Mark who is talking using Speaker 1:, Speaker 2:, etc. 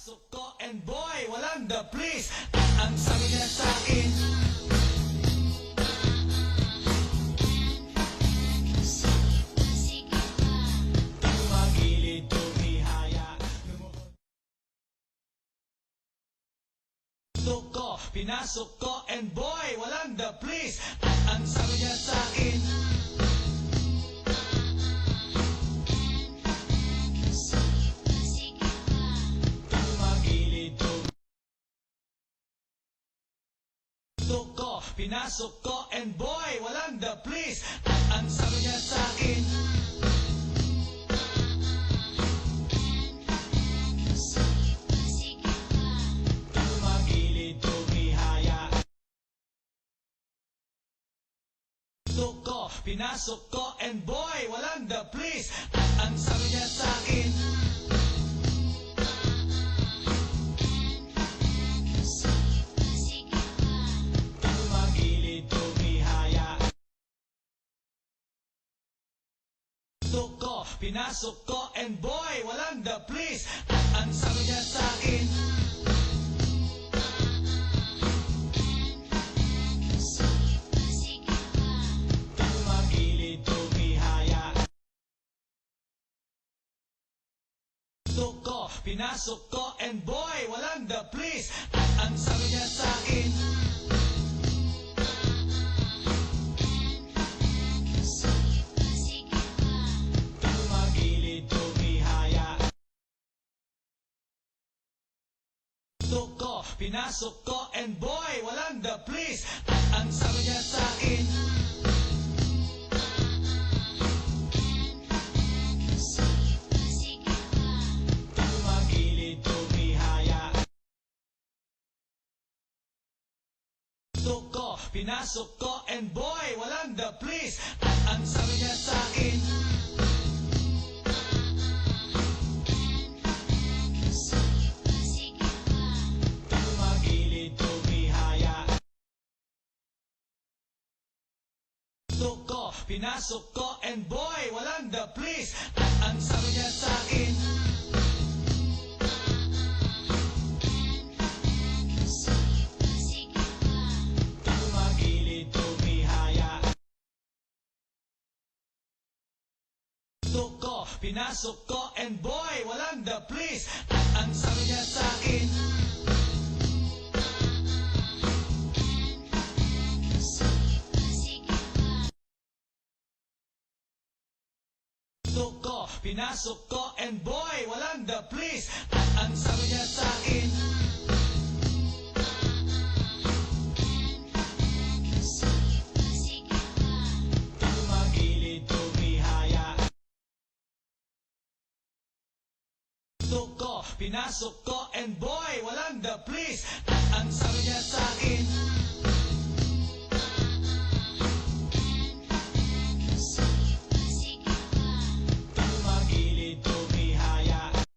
Speaker 1: Pinasok ko and boy, walang the please. Ang sabi niya sa akin, tumagilid, tumihaya, pinasok ko and boy, walang the please. Ang sabi niya sa akin, pinasok ko and boy, walang the please. Ang sabi niya sa akin, tumagilid, tumihaya. Pinasok ko and boy, walang the please. Ang sabi niya sa akin, pinasok ko and boy, walang the please. Ang sabi niya sa akin, tumagilid, tumihaya. Pinasok ko and boy, walang the please. Ang sabi niya sa akin, pinasok ko and boy, walang the please. Ang sabi niya sa akin, tumagilid, tumihaya. Pinasok ko and boy, walang the please. Ang sabi niya sa akin, pinasok ko and boy, walang the please. Ang sabi niya sa akin, tumagilid, tumihaya. Pinasok ko and boy, walang the please. Ang sabi niya sa akin, pinasok ko and boy, walang the please. Ang sabi niya sa akin, tumagilid, tumihaya. Pinasok ko and boy, walang the please. Ang sabi niya sa akin,